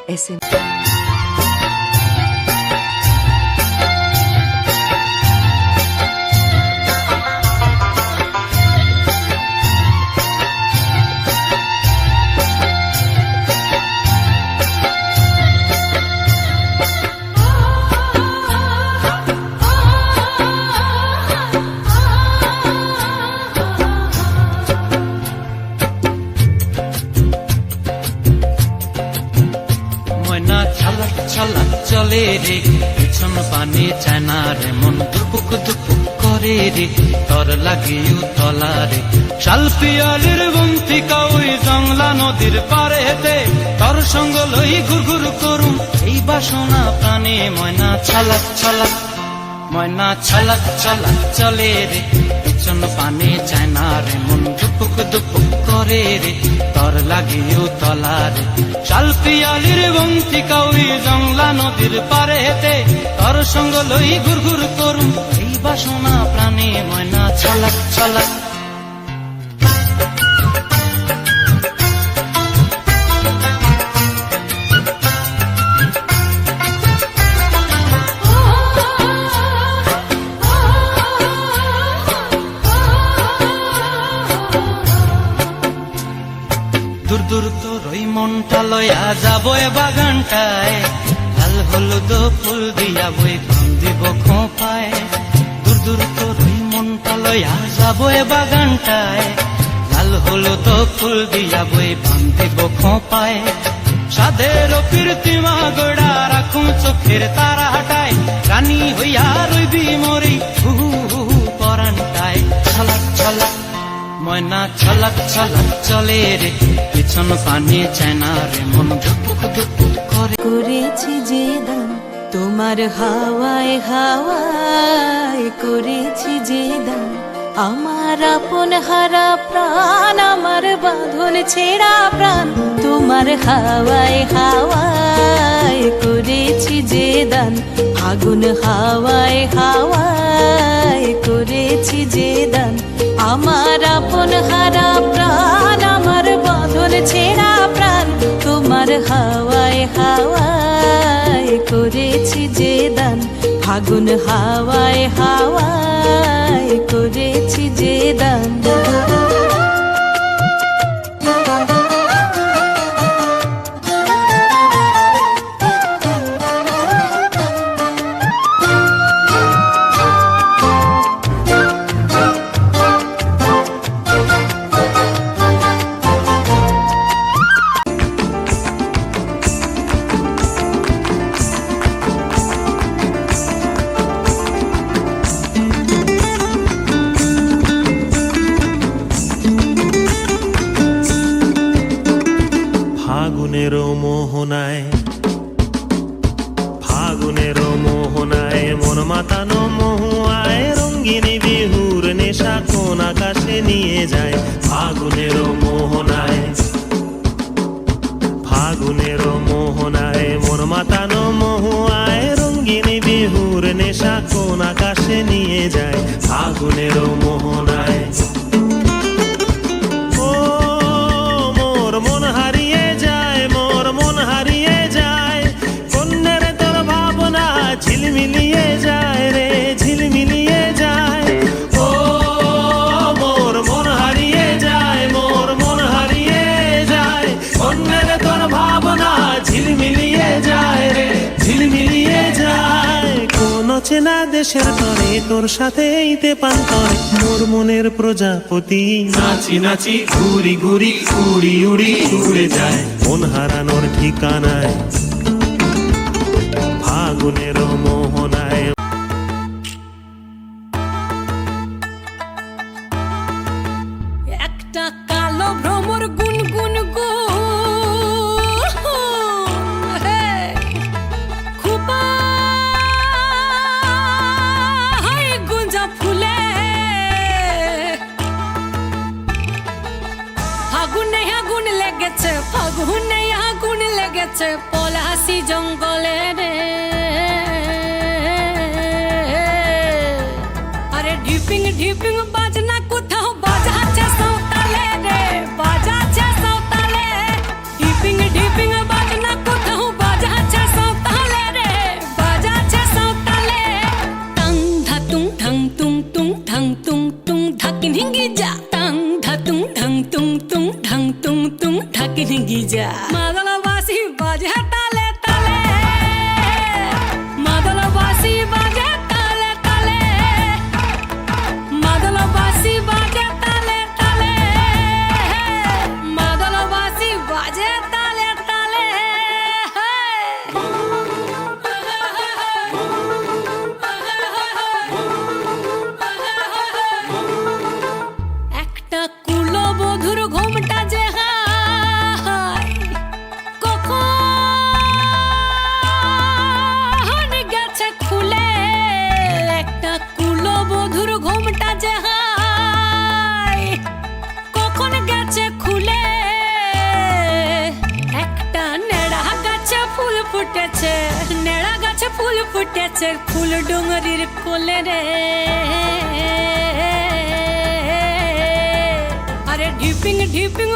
SM চলে রে পিছন পানে চায় না রে মন দুপুক দুপুক করে রে তর লাগিও তলা রে শাল পিয়ালির বন্তিকা ওই জংলা নদীর পারে হেতে তর সঙ্গ লই ঘুরঘুর করুম এই বাসনা প্রাণে ময়না ছালাক ছালাক ময়না ছালাক ছালাক চলে রে পিছন পানে চায় না রে মন দুপুক দুপুক করে রে তর লাগিও তলা রে শাল পিয়ালির বন্তিকা ওই জংলা নদীর পারে হেতে তর সঙ্গ লই ঘুরঘুর করুম এই বাসনা প্রাণে ময়না ছালাক ছালাক দূর দূর তোর ওই মনটা লয়া যাবো এ বাগানটায় লাল হলুদ ফুল দিয়া বই গান দিব খোঁপায় দূর দূর তোর ওই মনটা লয়া যাবো এ বাগানটায় লাল হলুদ ফুল দিয়া বই গান দিব খোঁপায় সাধের কীর্তিমা গোড়া রাখুন চোখের তারা হাটায় রানী হইয়া রইবি মরি হু হু পরানটায় ছলাক ছলাক ময়না ছলাক ছলাক চলে রে পিছন পানে চায় না রে মন ধুপুক ধুপুক করে করেছি যে দান তোমার হাওয়ায় হাওয়ায় করেছি যে দান আমার আপন হারা প্রাণ আমার বাঁধন ছেঁড়া প্রাণ তোমার হাওয়ায় হাওয়ায় করেছি যে দান আগুন হাওয়ায় হাওয়ায় করেছি যে দান আমার আপন হারা প্রাণ আমার বাঁধন ছেঁড়া প্রাণ তোমার হাওয়ায় হাওয়ায় করেছি যে দান ফাগুন হাওয়ায় হাওয়ায় করেছি যে দান ফাগুনের মোহনায় মন মাতানো মহুয়ায় রঙ্গিনী বিহুর নেশা কোন আকাশে নিয়ে যায় ফাগুনের মোহনায় ফাগুনের মোহনায় মন মাতানো মহুয়ায় রঙ্গিনী বিহুর নেশা কোন আকাশে নিয়ে যায় ফাগুনের মোহনায় ঝিলমিলিয়ে যায় রে ঝিলমিলিয়ে যায় ও মোর মন হারিয়ে যায় মোর মন হারিয়ে যায় অন্যের তোর ভাবনা ঝিলমিলিয়ে যায় রে ঝিলমিলিয়ে যায় কোন চেনা দেশের তরে তোর সাথে এইতে পান করে মোর মনের প্রজাপতি নাচি নাচি ঘুরি ঘুরি উড়ি উড়ি উড়ে যায় মন হারানোর ঠিকানায় ফাগুনের মোহনায় একটা কালো ভ্রমর গুনগুন গো খুবা গুঞ্জা ফুলে ফাগুনে আগুন লেগেছে ফাগুনে আগুন লেগেছে পলাশি জঙ্গলে রে আরে ঢিপিং ঢিপিং বাজনা কোথাও বাজাচ্ছে সৌতালে রে বাজাচ্ছে সৌতালে ঢিপিং ঢিপিং বাজনা কোথাও বাজে তালে তালে মাদল বাসি বাজে তালে তালে মাদল বাসি বাজে তালে তালে মাদল বাসি বাজে তালে তালে একটা কুলবধূর ঘোমটা যে হায় কখন গেছে খুলে একটা কুলবধূর ঘোমটা যে হায় কখন গেছে খুলে একটা নেড়া গাছে ফুল ফুটেছে নেড়া গাছে ফুল ফুটেছে ফুল ডুঙরির কোলে রে আরে ঢিপিং ঢিপিং